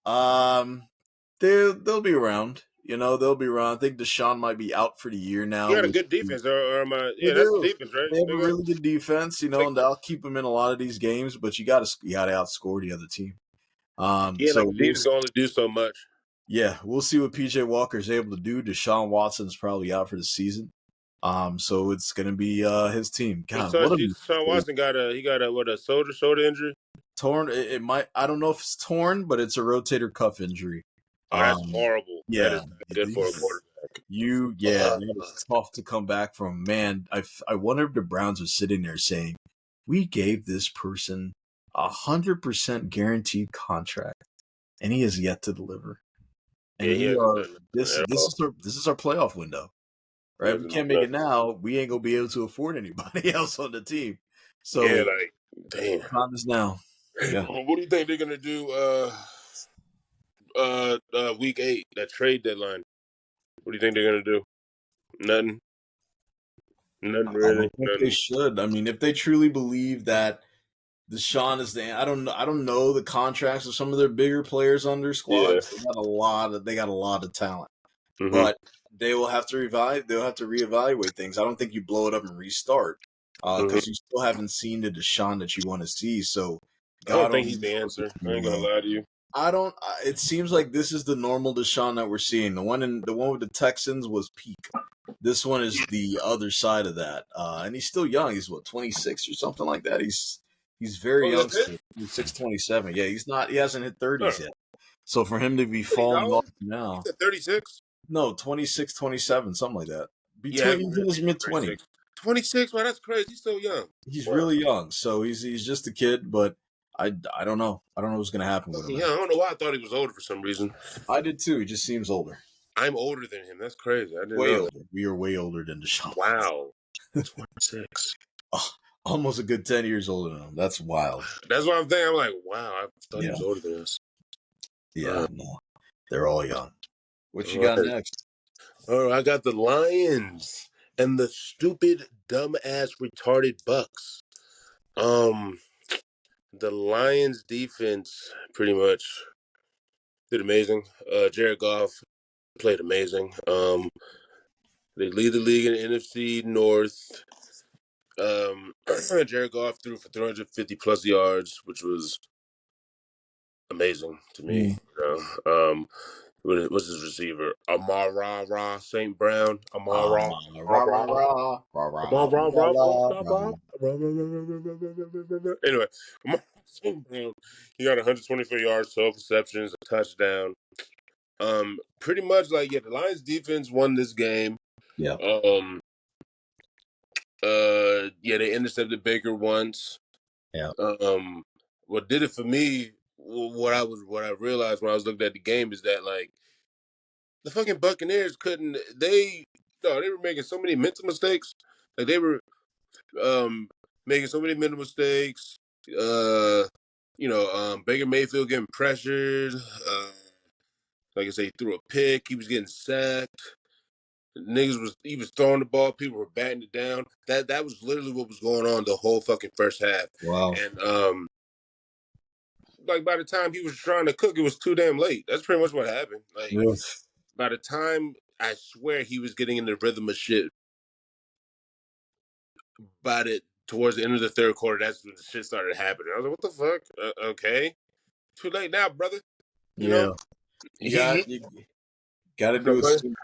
they'll be around. You know, they'll be around. I think Deshaun might be out for the year now. He got a good defense, or am I? Yeah, that's the defense, right? They have a really good defense, you know, and they'll keep them in a lot of these games. But you got to outscore the other team. So defense can only do so much. Yeah, we'll see what PJ Walker is able to do. Deshaun Watson's probably out for the season. So it's gonna be his team. God, Deshaun Watson got a shoulder injury. Torn. It might. I don't know if it's torn, but it's a rotator cuff injury. Oh, that's horrible. Yeah, that is good for a quarterback. That was tough to come back from. Man, I wonder if the Browns are sitting there saying, "We gave this person 100% guaranteed contract, and he has yet to deliver." And this is our playoff window, right? If we can't make it now, we ain't gonna be able to afford anybody else on the team. So damn, time is now. Yeah. What do you think they're gonna do? Week 8, that trade deadline. What do you think they're gonna do? Nothing really. I think they should. I mean, if they truly believe that Deshaun is I don't know the contracts of some of their bigger players on their squads. They got a lot of talent, but they will have to They'll have to reevaluate things. I don't think you blow it up and restart because you still haven't seen the Deshaun that you want to see. So I don't think he's the answer. I ain't gonna lie to you. I don't. It seems like this is the normal Deshaun that we're seeing. The one with the Texans was peak. This one is the other side of that, and he's still young. He's 26 or something like that. He's very young. He's 6'27". Yeah, he hasn't hit 30s yet. So for him to be falling off now. 36? No, 26, 27, something like that. He's in his mid-20s. 26? Man, that's crazy. He's so young. He's really young. So he's just a kid, but I don't know. I don't know what's going to happen with him. Yeah, I don't know why I thought he was older for some reason. I did too. He just seems older. I'm older than him. That's crazy. I didn't know older. We are way older than Deshaun. Wow. 26. Almost a good 10 years older than him. That's wild. That's what I'm thinking. I'm like, wow, I thought he was older than us. Yeah, no. They're all young. What you got next? I got the Lions and the stupid, dumb-ass, retarded Bucks. The Lions defense pretty much did amazing. Jared Goff played amazing. They lead the league in the NFC North. Jared Goff threw for 350 plus yards, which was amazing to me. You know? What's his receiver? Amar-Ra St. Brown. Anyway, He got 124 yards, 12 receptions, a touchdown. Pretty much like the Lions defense won this game. Yeah. They intercepted Baker once. Yeah. What did it for me? What I realized when I was looking at the game is that like the fucking Buccaneers couldn't. They were making so many mental mistakes. Like they were making so many mental mistakes. Baker Mayfield getting pressured. Like I say, he threw a pick. He was getting sacked. He was throwing the ball. People were batting it down. That was literally what was going on the whole fucking first half. Wow. And like by the time he was trying to cook, it was too damn late. That's pretty much what happened. Like by the time I swear he was getting in the rhythm of shit. About it towards the end of the third quarter, that's when the shit started happening. I was like, "What the fuck? Okay, too late now, brother." You know, you got to do it sooner.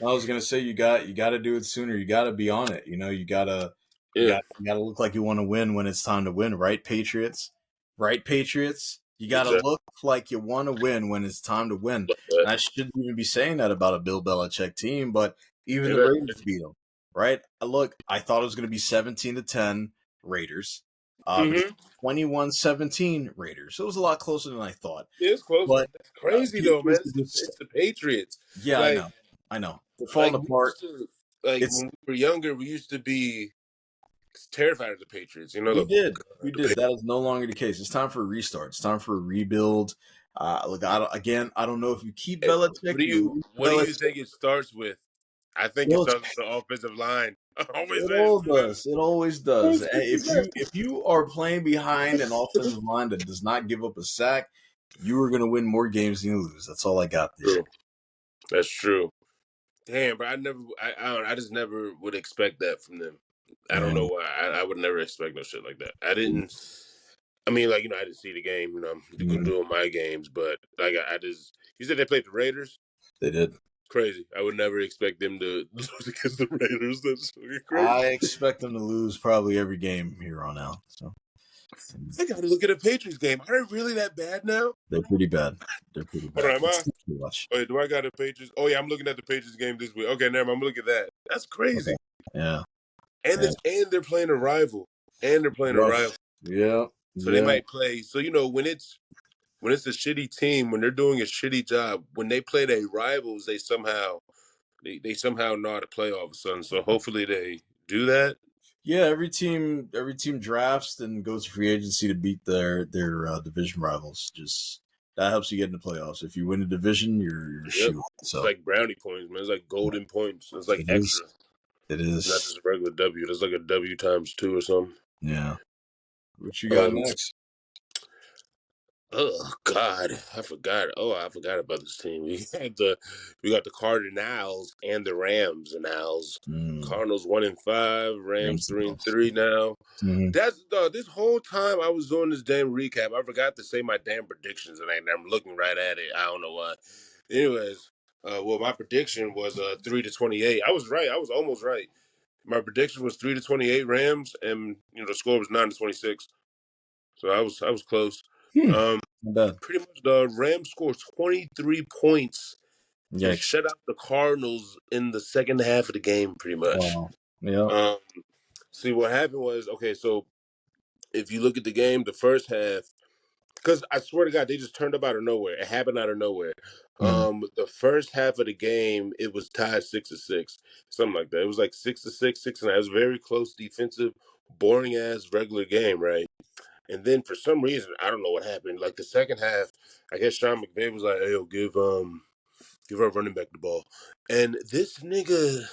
I was gonna say you got to do it sooner. You got to be on it. You gotta look like you want to win when it's time to win, right, Patriots? Right, Patriots? You got to look like you want to win when it's time to win. And I shouldn't even be saying that about a Bill Belichick team, but even the Raiders beat them, right? Look, I thought it was going to be 17-10 Raiders. 21-17 Raiders. So it was a lot closer than I thought. Yeah, it's close. But that's crazy though, man. It's the Patriots. Yeah, like, I know. They're falling apart. When we were younger, we used to be terrified of the Patriots. We did. That is no longer the case. It's time for a restart. It's time for a rebuild. Look, I don't know if you keep Belichick. What do you think it starts with? I think it starts with the offensive line. It always does. If you are playing behind an offensive line that does not give up a sack, you are going to win more games than you lose. That's all I got there. That's true. Damn, but I just never would expect that from them. I don't know why. I would never expect no shit like that. I didn't. I mean, I didn't see the game. Doing my games, but I just. You said they played the Raiders. They did. Crazy. I would never expect them to lose against the Raiders. That's crazy. I expect them to lose probably every game here on out. So I got to look at a Patriots game. Are they really that bad now? They're pretty bad. Hold on, am I? Wait, do I got the Patriots? Oh yeah, I'm looking at the Patriots game this week. Okay, never mind. I'm looking at that. That's crazy. Okay. Yeah. And they're playing a rival. Yeah. So they might play. So when it's a shitty team, when they're doing a shitty job, when they play their rivals, they somehow know how to play all of a sudden. So hopefully they do that. Yeah, every team drafts and goes to free agency to beat their division rivals. Just that helps you get in the playoffs. If you win a division, you're shooting. So it's like brownie points, man. It's like golden points. It's like extra. It is. It's not just a regular W. It's like a W times 2 or something. Yeah. What you got next? Oh God, I forgot. Oh, I forgot about this team. We got the Cardinals and the Rams and Owls. Cardinals 1-5, Rams 3-3 now. That's this whole time I was doing this damn recap, I forgot to say my damn predictions, and I'm looking right at it. I don't know why. Anyways, my prediction was 3-28. I was right. I was almost right. My prediction was 3-28 Rams, and the score was 9-26. So I was close. Pretty much the Rams scored 23 points and shut out the Cardinals in the second half of the game, pretty much. Wow. Yeah. See, what happened was, okay, so if you look at the game, the first half, because I swear to God, they just turned up out of nowhere. It happened out of nowhere. The first half of the game, it was tied 6-6, something like that. It was like 6-6, 6-9. It was a very close defensive, boring ass regular game, right? And then for some reason, I don't know what happened. Like the second half, I guess Sean McVay was like, "Hey, yo, give our running back the ball." And this nigga,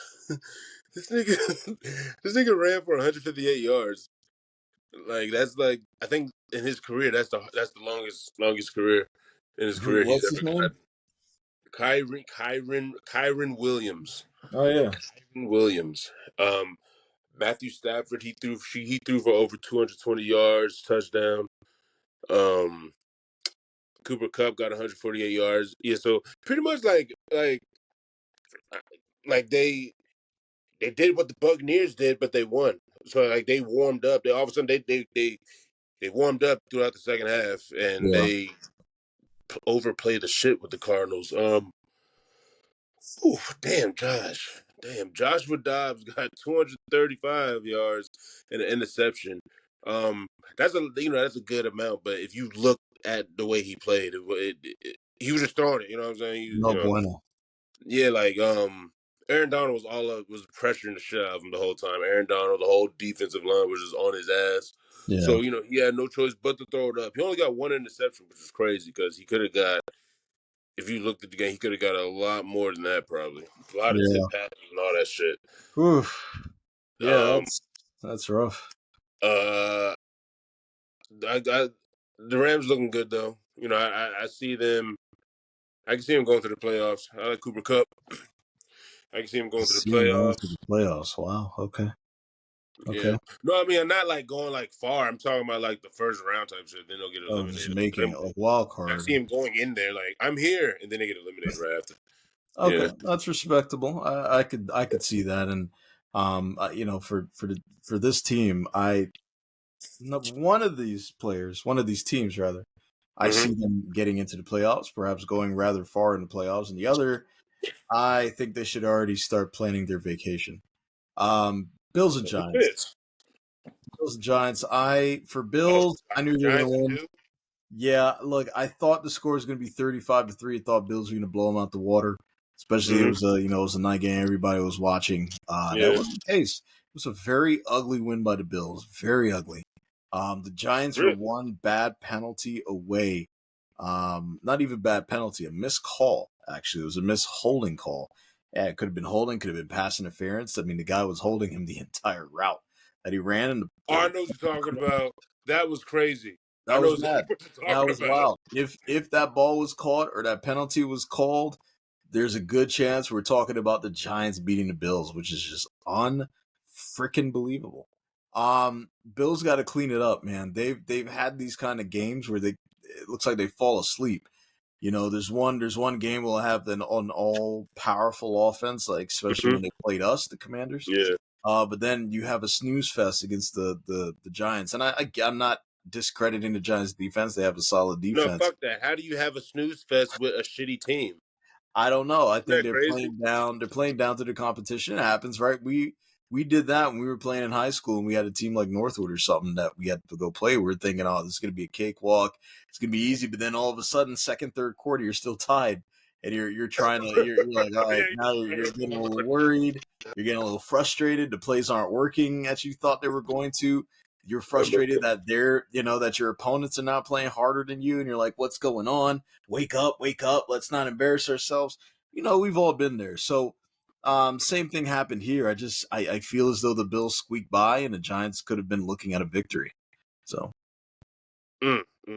this nigga ran for 158 yards. Like that's like I think in his career, that's the longest career in his career he's ever had. Kyren Williams. Oh yeah, Kyren Williams. Matthew Stafford, he threw for over 220 yards, touchdown. Cooper Kupp got 148 yards. Yeah, so pretty much like they did what the Buccaneers did, but they won. So like they warmed up. They all of a sudden they they warmed up throughout the second half, and Yeah. they overplayed the shit with the Cardinals. Ooh, damn, Joshua Dobbs got 235 yards and an interception. Um, that's a good amount, but if you look at the way he played, he was just throwing it. You know what I'm saying? No bueno. Yeah, like Aaron Donald was all up, was pressuring the shit out of him the whole time. Aaron Donald, the whole defensive line was just on his ass. Yeah. So he had no choice but to throw it up. He only got one interception, which is crazy because he could have got. If you looked at the game, he could have got a lot more than that, probably. A lot of tip Yeah. passes and all that shit. Oof. Yeah, Um, that's rough. uh, the Rams looking good though. I see them. I can see him going to the playoffs. I like Cooper Cup. I can see him going to the See him going to playoffs. the playoffs. Wow. Okay. Yeah. Okay. No, I mean, I'm not like going like far. I'm talking about like the first round type shit. Then they'll get Oh, just eliminated. making a wild I card. see him going in there like I'm here, and then they get eliminated right after. Okay, Yeah. that's respectable. I could see that, and for this team, one of these players, one of these teams rather, I Mm-hmm. see them getting into the playoffs, perhaps going rather far in the playoffs, and the other, I think they should already start planning their vacation. Bills and Who Giants. fits? Bills and Giants. For Oh, Bills, I knew they were going Giants to and win. who? Yeah, look, I thought the score was going to be 35-3. I thought Bills were going to blow them out the water. Especially it Mm-hmm. was a night game everybody was watching. That Yeah. wasn't the case. It was a very ugly win by the Bills. Very ugly. The Giants were Really? one bad penalty away. Not even bad penalty, a missed call. Actually, it was a missed holding call. Yeah, it could have been holding, could have been pass interference. I mean, the guy was holding him the entire route that he ran, and Oh, I know what you're talking about. That was crazy. I that know was bad. exactly what you're That talking was about. wild. If that ball was caught or that penalty was called, there's a good chance we're talking about the Giants beating the Bills, which is just unfreaking believable. Bills got to clean it up, man. They've had these kind of games where it looks like they fall asleep. There's one game we'll have an all powerful offense, like especially Mm-hmm. when they played us, the Commanders. Yeah. But then you have a snooze fest against the Giants, and I'm not discrediting the Giants' defense. They have a solid No, defense. fuck that. How do you have a snooze fest with a shitty team? I don't know. I Isn't think that they're crazy? playing down. They're playing down to the competition. It happens, right? We did that when we were playing in high school, and we had a team like Northwood or something that we had to go play. We were thinking, oh, this is going to be a cakewalk. It's going to be easy. But then all of a sudden, second, third quarter, you're still tied, and you're trying to you're like, all right, Yeah, now you're getting a little worried. You're getting a little frustrated. The plays aren't working as you thought they were going to. You're frustrated that that your opponents are not playing harder than you, and you're like, what's going on? Wake up, wake up. Let's not embarrass ourselves. We've all been there. So, same thing happened here. I feel as though the Bills squeaked by and the Giants could have been looking at a victory. So, Mm-hmm.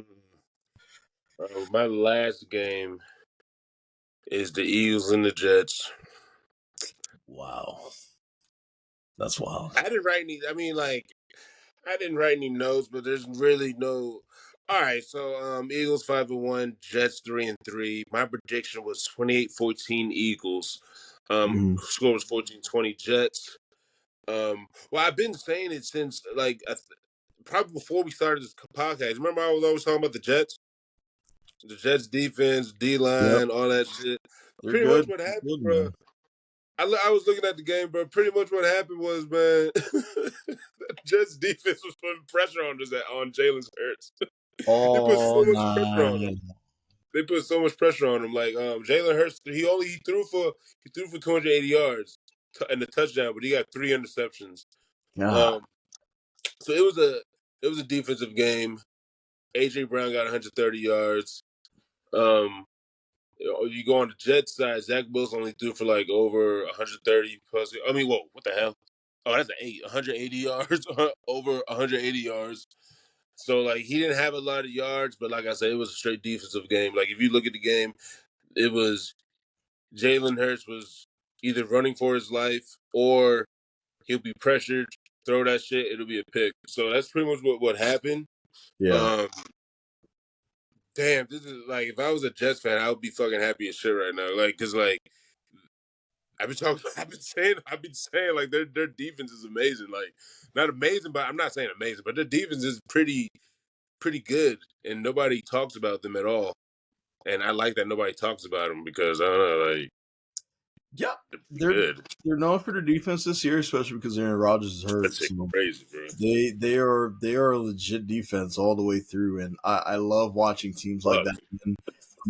My last game is the Eagles and the Jets. wow. That's wild. I didn't write any. I mean, like, I didn't write any notes, but there's really no. All right, so Eagles 5-1, Jets 3-3. My prediction was 28-14 Eagles. Mhm. Score was 14-20 Jets. Well, I've been saying it since like probably before we started this podcast. Remember, I was always talking about the Jets defense, D Yep. line, all that shit. They're Pretty much good. what They're happened, good, bro. man. I was looking at the game, bro. Pretty much what happened was, man, Jets defense was putting pressure on Jalen Hurts. They put Oh, so much pressure on him. nice. They put so much pressure on him. Like Jalen Hurts, he threw for 280 yards and a touchdown, but he got 3 interceptions. Yeah. Um, so it was a defensive game. AJ Brown got 130 yards. You go on the Jets side, Zach Wilson only threw for like over 130 plus. I mean, whoa, what the hell? Oh, that's an 180 yards, over 180 yards. So like he didn't have a lot of yards, but like I said, it was a straight defensive game. Like if you look at the game, it was Jalen Hurts was either running for his life or he'll be pressured, throw that shit, it'll be a pick. So that's pretty much what happened. Yeah. Um, damn, this is like if I was a Jets fan, I would be fucking happy as shit right now. Like, cause like I've been talking, I've been saying like their defense is amazing. Like not amazing, but I'm not saying amazing, but their defense is pretty. pretty good, and nobody talks about them at all. And I like that nobody talks about them because I don't know, like Yeah, they're pretty they're good. they're known for their defense this year, especially because Aaron Rodgers is hurt. That's So crazy, bro. they are a legit defense all the way through, and I love watching teams like Fuck, that. And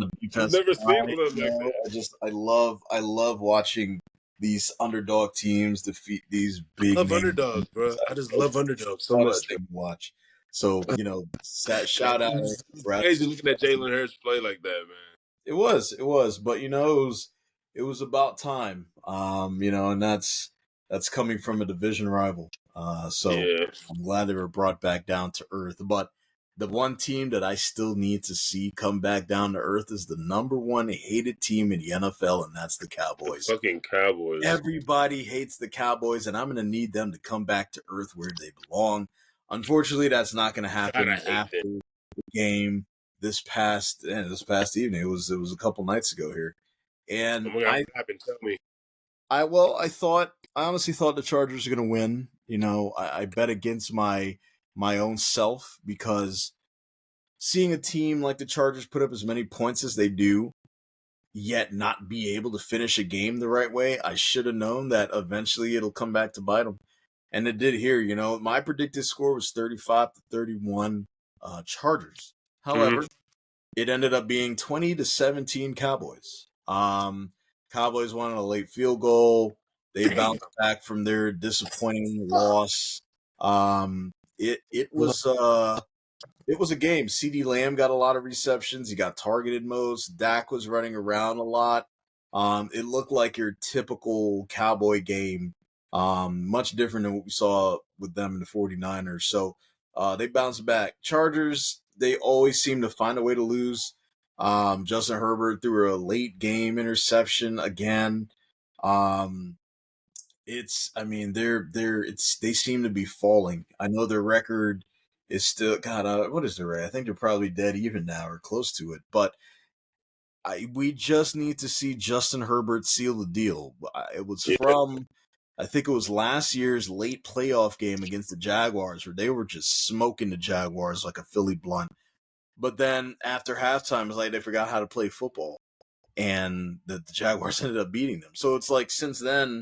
on the I've defensive never seen side, one like that. I love watching these underdog teams defeat these I big love name underdogs, teams. bro. I just love It's underdogs the so funnest much. thing to watch. So shout out Aaron It's Rodgers. crazy looking at Jalen Hurts play like that, man. It was, but it was about time. And that's coming from a division rival. So Yeah, I'm glad they were brought back down to earth. But the one team that I still need to see come back down to earth is the number one hated team in the NFL, and that's the the Cowboys. fucking Cowboys. Everybody hates the Cowboys, and I'm going to need them to come back to earth where they belong. Unfortunately, that's not going to God, I happen hate after them. the game this past evening. It was a couple nights ago here, Oh and my God, what happened? Tell me. I honestly thought the Chargers were going to win. I bet against my own self because seeing a team like the Chargers put up as many points as they do, yet not be able to finish a game the right way, I should have known that eventually it'll come back to bite them. And it did here. My predicted score was 35-31 Chargers. Hmm. However, it ended up being 20-17 Cowboys. Cowboys won on a late field goal. They Damn. bounced back from their disappointing loss. It was a game. CeeDee Lamb got a lot of receptions. He got targeted most. Dak was running around a lot. It looked like your typical Cowboy game, much different than what we saw with them in the 49ers. So they bounced back. Chargers, they always seem to find a way to lose. Justin Herbert threw a late game interception again. Um, they seem to be falling. I know their record is still God. What is their record? I think they're probably dead even now or close to it. But we just need to see Justin Herbert seal the deal. It was Yeah. from, I think it was last year's late playoff game against the Jaguars where they were just smoking the Jaguars like a Philly blunt. But then after halftime, it's like they forgot how to play football, and the Jaguars ended up beating them. So it's like since then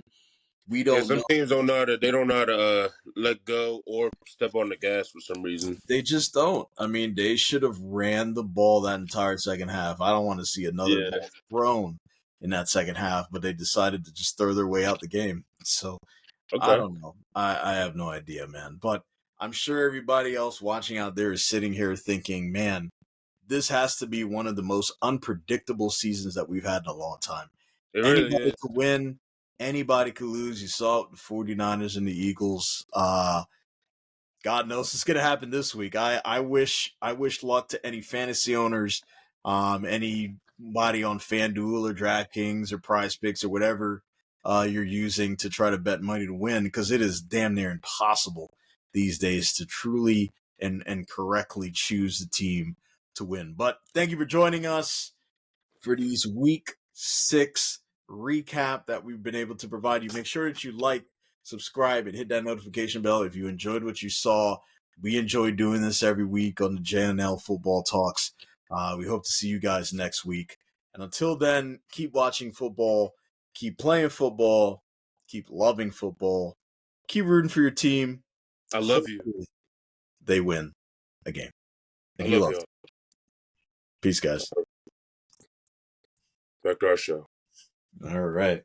we Yeah, don't some know. teams don't know how to. They don't know how to let go or step on the gas for some reason. They just don't. I mean, they should have ran the ball that entire second half. I don't want to see another Yeah. ball thrown in that second half, but they decided to just throw their way out the game. So I Okay. don't know. I have no idea, man. But I'm sure everybody else watching out there is sitting here thinking, man, this has to be one of the most unpredictable seasons that we've had in a long time. It really Anybody is. could win, anybody could lose. You saw it with the 49ers and the Eagles. God knows what's going to happen this week. I wish luck to any fantasy owners, anybody on FanDuel or DraftKings or Prize Picks or whatever you're using to try to bet money to win, because it is damn near impossible these days to truly and correctly choose the team to win. But thank you for joining us for these week 6 recap that we've been able to provide you. Make sure that you like, subscribe, and hit that notification bell if you enjoyed what you saw. We enjoy doing this every week on the JNL Football Talks. We hope to see you guys next week. And until then, keep watching football, keep playing football, keep loving football, keep rooting for your team. I love you. Hopefully they win a game. I And he love loves y'all. it. Peace, guys. Back to our show. All right.